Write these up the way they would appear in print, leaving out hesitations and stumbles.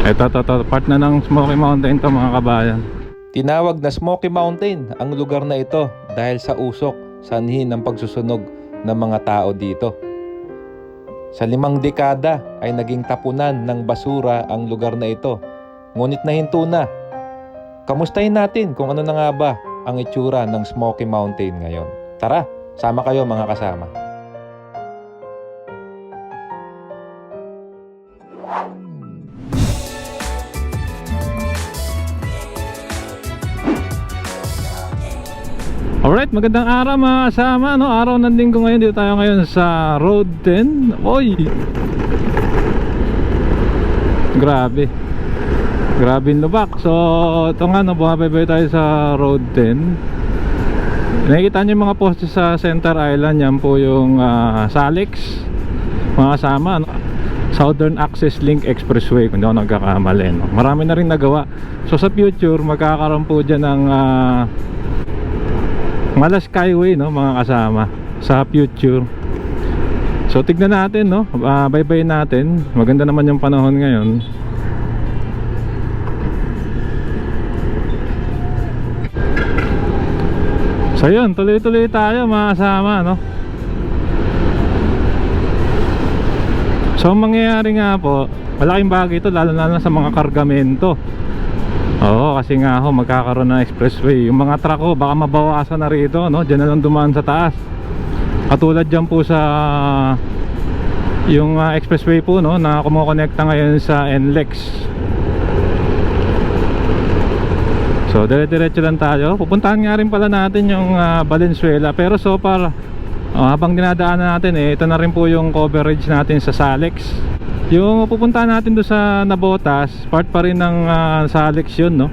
Ito, part na ng Smoky Mountain to mga kabayan. Tinawag na Smoky Mountain ang lugar na ito dahil sa usok, sanhi ng pagsusunog ng mga tao dito. Sa 5 dekada ay naging tapunan ng basura ang lugar na ito. Ngunit nahinto na. Kamustahin natin kung ano na nga ba ang itsura ng Smoky Mountain ngayon. Tara, sama kayo mga kasama. Alright, magandang araw mga kasama, no? Araw ng linggo ngayon, dito tayo ngayon sa Road 10. Oy! Grabe yung lubak. So, ito nga, no, bumabaybay tayo sa Road 10. Nakikita nyo yung mga poste sa Center Island. Yan po yung Salix, mga kasama, no? Southern Access Link Expressway, kung di ako nagkakamali, no? Marami na rin nagawa. So sa future, magkakaroon po dyan ng Mala Skyway, no, mga kasama, sa future. So tignan natin, no, bye-bye natin. Maganda naman yung panahon ngayon. So yun, tuloy-tuloy tayo mga kasama, no. So ang mangyayari nga po, malaking bagay ito, lalo na sa mga kargamento. Oo, kasi nga ho, magkakaroon ng expressway. Yung mga truck ho, baka mabawasan na rito, no? Diyan na lang dumaan sa taas. Katulad dyan po sa yung expressway po, no, na kumukonekta ngayon sa NLEX. So dire-diretso lang tayo. Pupuntahan nga rin pala natin yung Valenzuela. Pero so far, habang dinadaanan natin, ito na rin po yung coverage natin sa Salix. Yung pupuntahan natin doon sa Navotas, part pa rin ng Salix yun, no?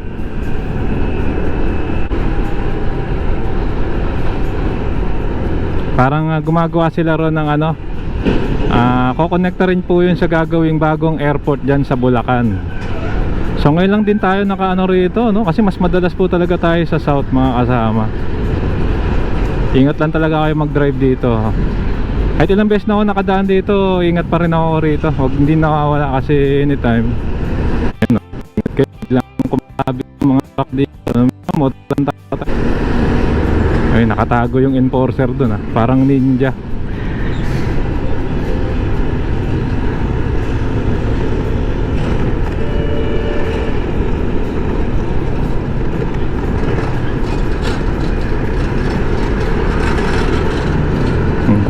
Parang gumagawa sila ron ng ano, kokonekta rin po yun sa gagawing bagong airport dyan sa Bulacan. So ngayon lang din tayo nakaano rito, no? Kasi mas madalas po talaga tayo sa south, mga kasama. Ingat lang talaga kayo mag-drive dito. Kahit ilang beses na ako nakadaan dito, ingat pa rin ako rito. Huwag hindi nakawala kasi anytime. Ayun, no? Ingat kayo lang kumabi yung mga truck dito. Ay, nakatago yung enforcer dun, parang ninja.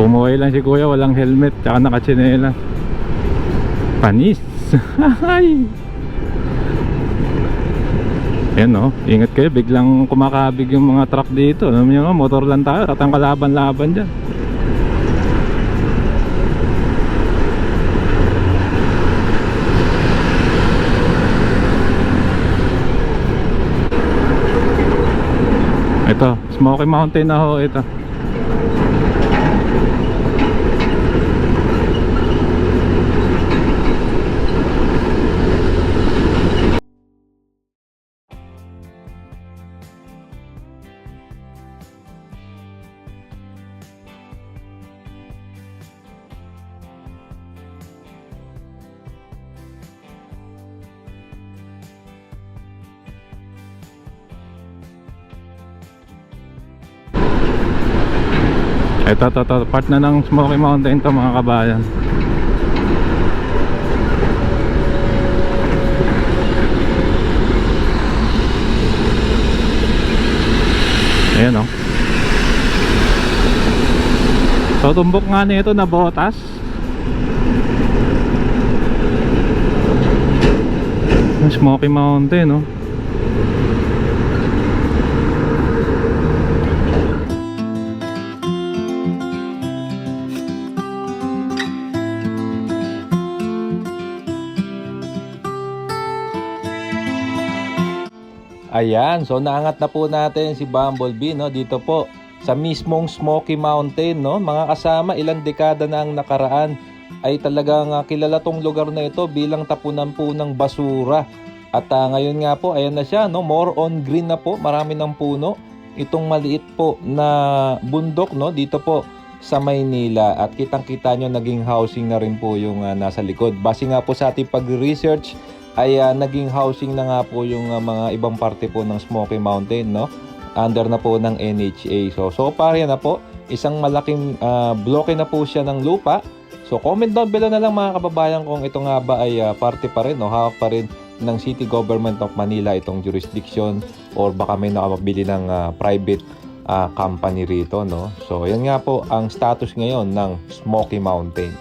Pumuhay lang si kuya, walang helmet, tsaka nakatsinelas. Panis. Ayan, no, ingat kayo, biglang kumakabig yung mga truck dito. Alam nyo nga, motor lang tayo, tatang kalaban-laban dyan. Ito, Smoky Mountain na ho ito. Ito, part na ng Smoky Mountain to mga kabayan. Ayan, o. So tumbok nga nito na Navotas. Smoky Mountain, no. Ayan, so naangat na po natin si Bumblebee, no, dito po sa mismong Smoky Mountain, no. Mga kasama, ilang dekada na ang nakaraan ay talagang kilala tong lugar na ito bilang tapunan po ng basura. At ngayon nga po, ayan na siya, no, more on green na po, marami ng puno. Itong maliit po na bundok, no, dito po sa Maynila, at kitang-kita nyo naging housing na rin po yung nasa likod. Base nga po sa ating pag-research ay naging housing na nga po yung mga ibang parte po ng Smoky Mountain, no? Under na po ng NHA. So far yan na po, isang malaking bloke na po siya ng lupa. So comment down below na lang mga kababayan kung ito nga ba ay parte pa rin o hawak pa rin ng City Government of Manila itong jurisdiction, or baka may nakabili ng private company rito, no? So yan nga po ang status ngayon ng Smoky Mountain.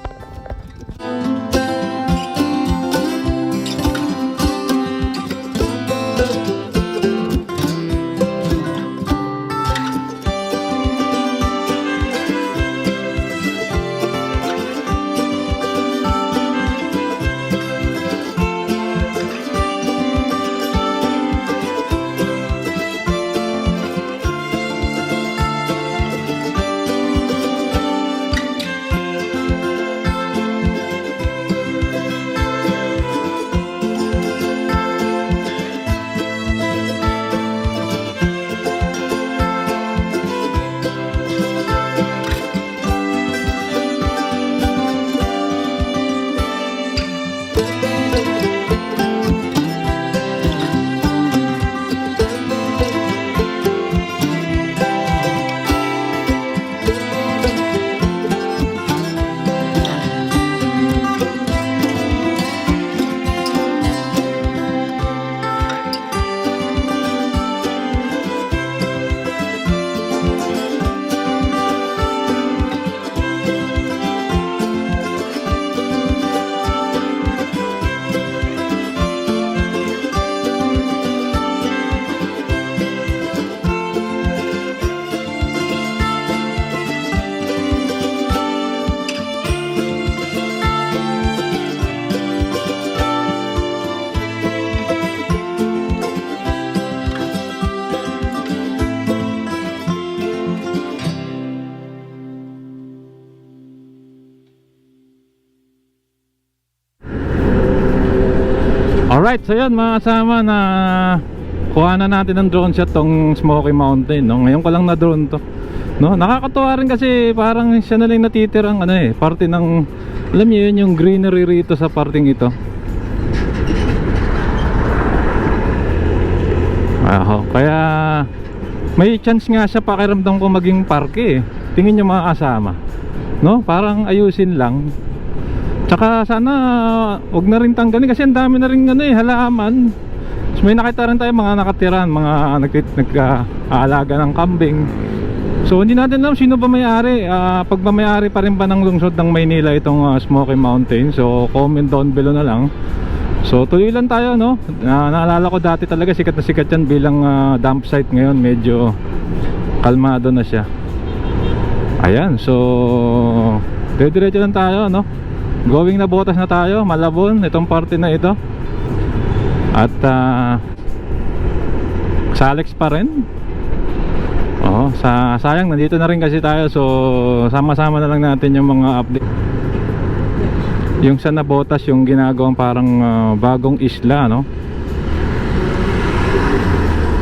Alright, so yun mga kasama, na kuha na natin ng drone shot tong Smoky Mountain, no? Ngayon ko lang na drone to, no? Nakakatuwa rin kasi parang siya na lang natitirang parte ng, alam niyo yun, yung greenery rito sa parting ito. Kaya may chance nga siya, pakiramdam ko, maging parke eh. Tingin nyo mga kasama, no? Parang ayusin lang. Tsaka sana wag na rin tanggalin kasi ang dami na rin halaman. So, may nakita rin tayo mga nakatiran, mga nag-aalaga ng kambing. So hindi natin alam sino ba may-ari. Pagmamayari pa rin ba ng lungsod ng Maynila itong Smoky Mountain? So comment down below na lang. So tuloy lang tayo, no? Naalala ko dati talaga sikat na sikat yan bilang dump site. Ngayon medyo kalmado na siya. Ayan, so diretso lang tayo, no? Going na Botas na tayo, Malabon, itong parte na ito. At Salex pa rin. Sayang nandito na rin kasi tayo. So sama-sama na lang natin yung mga update. Yung sa Nabotas, yung ginagawang parang bagong isla, no?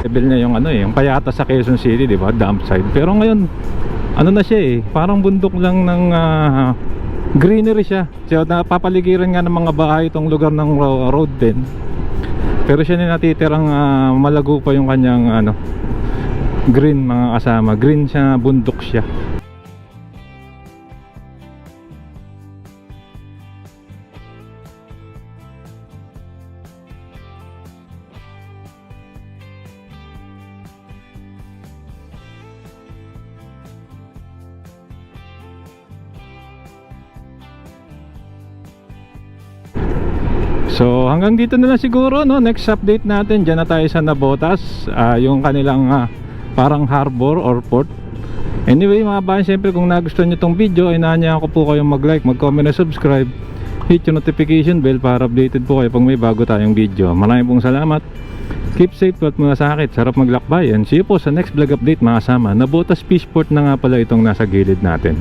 Level niya yung yung Payata sa Quezon City, di ba? Dump site. Pero ngayon na siya parang bundok lang ng greenery siya. So napapaligiran nga ng mga bahay itong lugar ng road din. Pero siya na natitirang malago pa yung kanyang green mga kasama. Green siya, bundok siya. So hanggang dito na lang siguro, no? Next update natin, dyan na tayo sa Nabotas, yung kanilang parang harbor or port. Anyway mga bayan, siyempre kung nagustuhan nyo tong video, inaanyahan ko po kayong mag-like, mag-comment na subscribe, hit yung notification bell para updated po kayo pag may bago tayong video. Maraming pong salamat. Keep safe at mga sakit, sarap maglakbay, and see you po sa next vlog update mga kasama. Nabotas Fishport na nga pala itong nasa gilid natin.